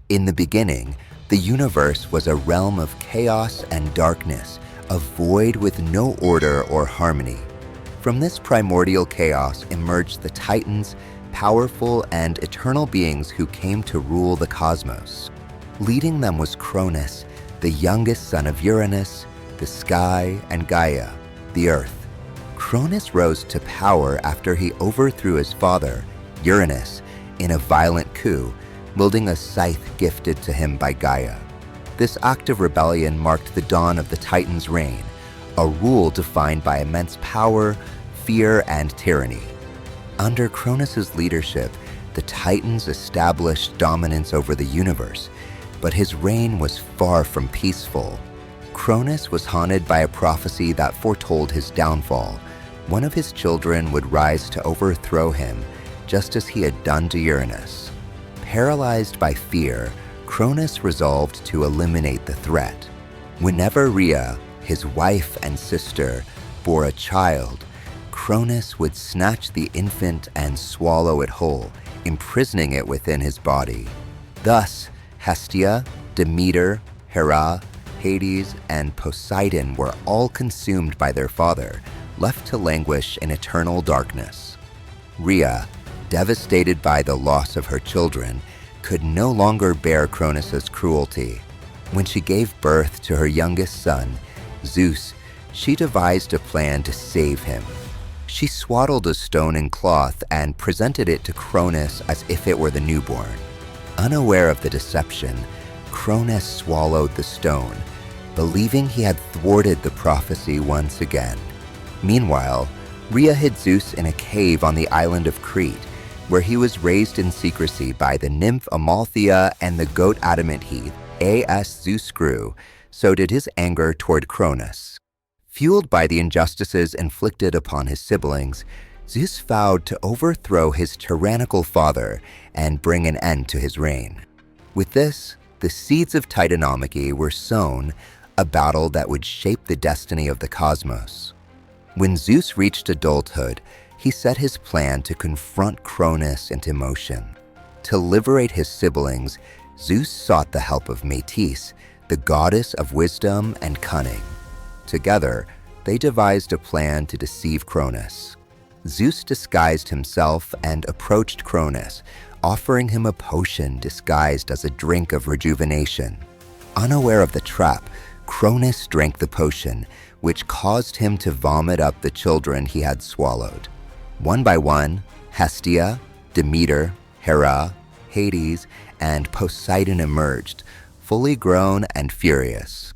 In the beginning, the universe was a realm of chaos and darkness, a void with no order or harmony. From this primordial chaos emerged the Titans, powerful and eternal beings who came to rule the cosmos. Leading them was Cronus, the youngest son of Uranus, the sky, and Gaia, the earth. Cronus rose to power after he overthrew his father, Uranus, in a violent coup, wielding a scythe gifted to him by Gaia. This act of rebellion marked the dawn of the Titans' reign, a rule defined by immense power, fear, and tyranny. Under Cronus's leadership, the Titans established dominance over the universe, but his reign was far from peaceful. Cronus was haunted by a prophecy that foretold his downfall. One of his children would rise to overthrow him, just as he had done to Uranus. Paralyzed by fear, Cronus resolved to eliminate the threat. Whenever Rhea, his wife and sister, bore a child, Cronus would snatch the infant and swallow it whole, imprisoning it within his body. Thus, Hestia, Demeter, Hera, Hades, and Poseidon were all consumed by their father, left to languish in eternal darkness. Rhea, devastated by the loss of her children, could no longer bear Cronus's cruelty. When she gave birth to her youngest son, Zeus, she devised a plan to save him. She swaddled a stone in cloth and presented it to Cronus as if it were the newborn. Unaware of the deception, Cronus swallowed the stone, believing he had thwarted the prophecy once again. Meanwhile, Rhea hid Zeus in a cave on the island of Crete, where he was raised in secrecy by the nymph Amalthea and the goat Adamant Heath. As Zeus grew, so did his anger toward Cronus. Fueled by the injustices inflicted upon his siblings, Zeus vowed to overthrow his tyrannical father and bring an end to his reign. With this, the seeds of Titanomachy were sown, a battle that would shape the destiny of the cosmos. When Zeus reached adulthood, he set his plan to confront Cronus into motion. To liberate his siblings, Zeus sought the help of Metis, the goddess of wisdom and cunning. Together, they devised a plan to deceive Cronus. Zeus disguised himself and approached Cronus, offering him a potion disguised as a drink of rejuvenation. Unaware of the trap, Cronus drank the potion, which caused him to vomit up the children he had swallowed. One by one, Hestia, Demeter, Hera, Hades, and Poseidon emerged, fully grown and furious.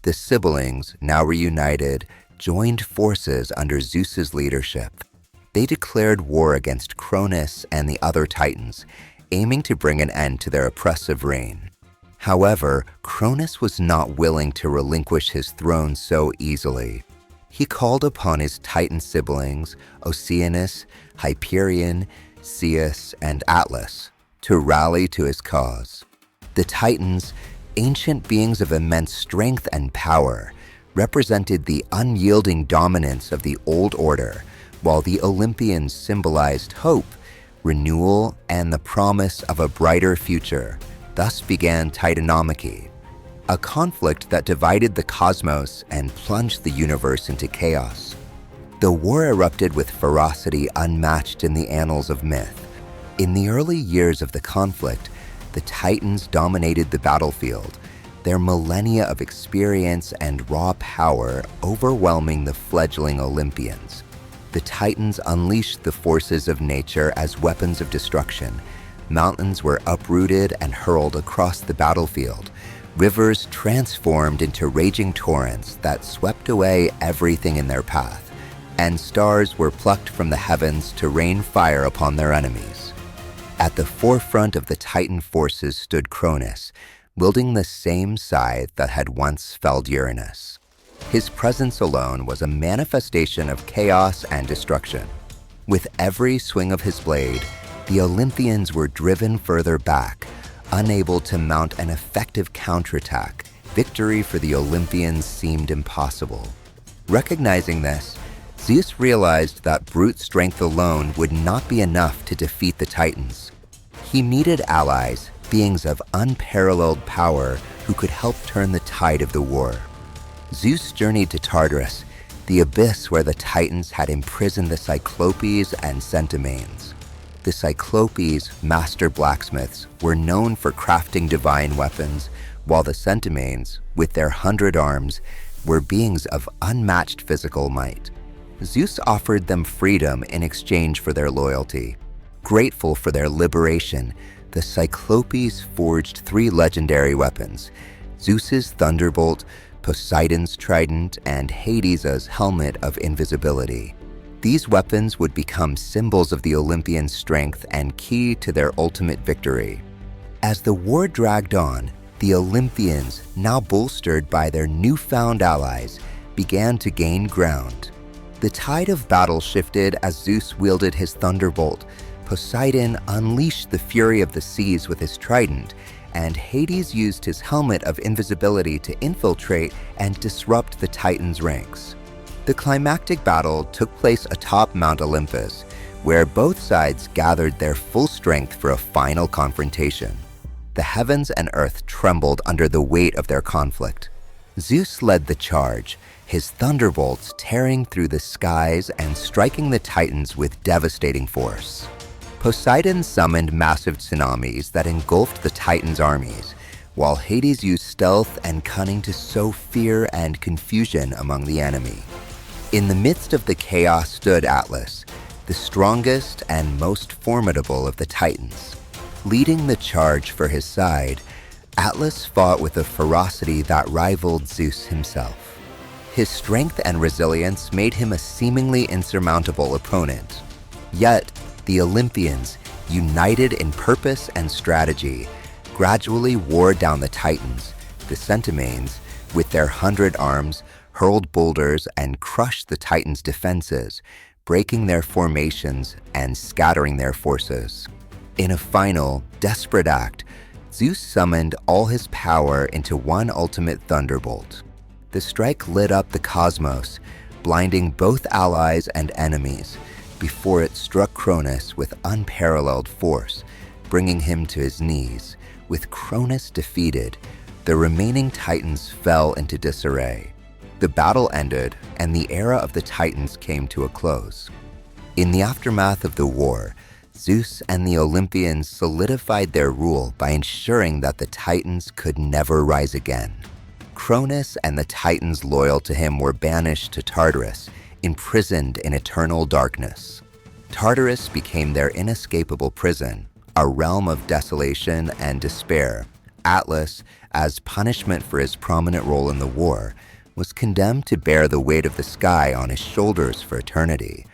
The siblings, now reunited, joined forces under Zeus's leadership. They declared war against Cronus and the other Titans, aiming to bring an end to their oppressive reign. However, Cronus was not willing to relinquish his throne so easily. He called upon his Titan siblings, Oceanus, Hyperion, Ceus, and Atlas, to rally to his cause. The Titans, ancient beings of immense strength and power, represented the unyielding dominance of the old order, while the Olympians symbolized hope, renewal, and the promise of a brighter future. Thus began Titanomachy, a conflict that divided the cosmos and plunged the universe into chaos. The war erupted with ferocity unmatched in the annals of myth. In the early years of the conflict, the Titans dominated the battlefield, their millennia of experience and raw power overwhelming the fledgling Olympians. The Titans unleashed the forces of nature as weapons of destruction. Mountains were uprooted and hurled across the battlefield. Rivers transformed into raging torrents that swept away everything in their path, and stars were plucked from the heavens to rain fire upon their enemies. At the forefront of the Titan forces stood Cronus, wielding the same scythe that had once felled Uranus. His presence alone was a manifestation of chaos and destruction. With every swing of his blade, the Olympians were driven further back, unable to mount an effective counterattack. Victory for the Olympians seemed impossible. Recognizing this, Zeus realized that brute strength alone would not be enough to defeat the Titans. He needed allies, beings of unparalleled power who could help turn the tide of the war. Zeus journeyed to Tartarus, the abyss where the Titans had imprisoned the Cyclopes and Centimanes. The Cyclopes, master blacksmiths, were known for crafting divine weapons, while the Centimanes, with their 100 arms, were beings of unmatched physical might. Zeus offered them freedom in exchange for their loyalty. Grateful for their liberation, the Cyclopes forged 3 legendary weapons: Zeus's thunderbolt, Poseidon's trident, and Hades' helmet of invisibility. These weapons would become symbols of the Olympian strength and key to their ultimate victory. As the war dragged on, the Olympians, now bolstered by their newfound allies, began to gain ground. The tide of battle shifted as Zeus wielded his thunderbolt, Poseidon unleashed the fury of the seas with his trident, and Hades used his helmet of invisibility to infiltrate and disrupt the Titans' ranks. The climactic battle took place atop Mount Olympus, where both sides gathered their full strength for a final confrontation. The heavens and earth trembled under the weight of their conflict. Zeus led the charge, his thunderbolts tearing through the skies and striking the Titans with devastating force. Poseidon summoned massive tsunamis that engulfed the Titans' armies, while Hades used stealth and cunning to sow fear and confusion among the enemy. In the midst of the chaos stood Atlas, the strongest and most formidable of the Titans. Leading the charge for his side, Atlas fought with a ferocity that rivaled Zeus himself. His strength and resilience made him a seemingly insurmountable opponent. Yet, the Olympians, united in purpose and strategy, gradually wore down the Titans. The Centimanes, with their 100 arms, hurled boulders and crushed the Titans' defenses, breaking their formations and scattering their forces. In a final, desperate act, Zeus summoned all his power into one ultimate thunderbolt. The strike lit up the cosmos, blinding both allies and enemies, before it struck Cronus with unparalleled force, bringing him to his knees. With Cronus defeated, the remaining Titans fell into disarray. The battle ended, and the era of the Titans came to a close. In the aftermath of the war, Zeus and the Olympians solidified their rule by ensuring that the Titans could never rise again. Cronus and the Titans loyal to him were banished to Tartarus, imprisoned in eternal darkness. Tartarus became their inescapable prison, a realm of desolation and despair. Atlas, as punishment for his prominent role in the war, was condemned to bear the weight of the sky on his shoulders for eternity,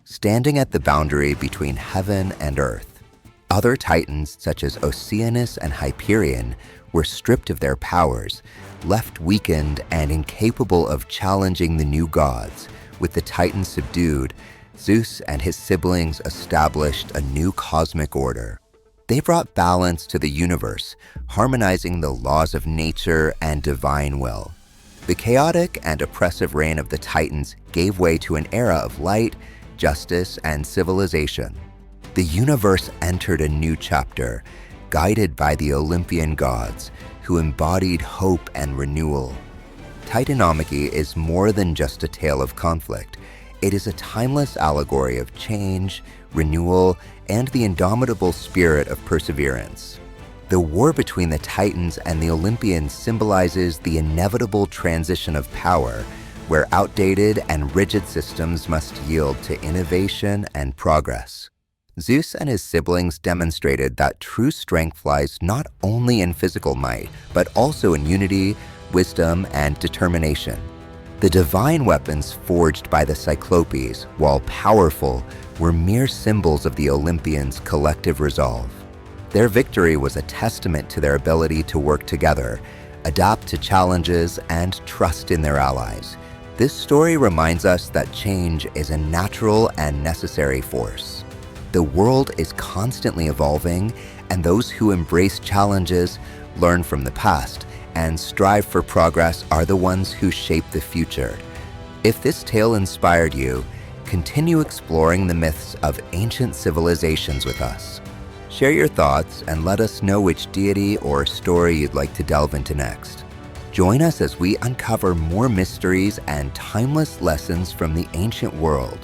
standing at the boundary between heaven and earth. Other Titans, such as Oceanus and Hyperion, were stripped of their powers, left weakened and incapable of challenging the new gods. With the Titans subdued, Zeus and his siblings established a new cosmic order. They brought balance to the universe, harmonizing the laws of nature and divine will. The chaotic and oppressive reign of the Titans gave way to an era of light, justice, and civilization. The universe entered a new chapter, guided by the Olympian gods, who embodied hope and renewal. Titanomachy is more than just a tale of conflict. It is a timeless allegory of change, renewal, and the indomitable spirit of perseverance. The war between the Titans and the Olympians symbolizes the inevitable transition of power, where outdated and rigid systems must yield to innovation and progress. Zeus and his siblings demonstrated that true strength lies not only in physical might, but also in unity, wisdom, and determination. The divine weapons forged by the Cyclopes, while powerful, were mere symbols of the Olympians' collective resolve. Their victory was a testament to their ability to work together, adapt to challenges, and trust in their allies. This story reminds us that change is a natural and necessary force. The world is constantly evolving, and those who embrace challenges, learn from the past, and strive for progress are the ones who shape the future. If this tale inspired you, continue exploring the myths of ancient civilizations with us. Share your thoughts and let us know which deity or story you'd like to delve into next. Join us as we uncover more mysteries and timeless lessons from the ancient world.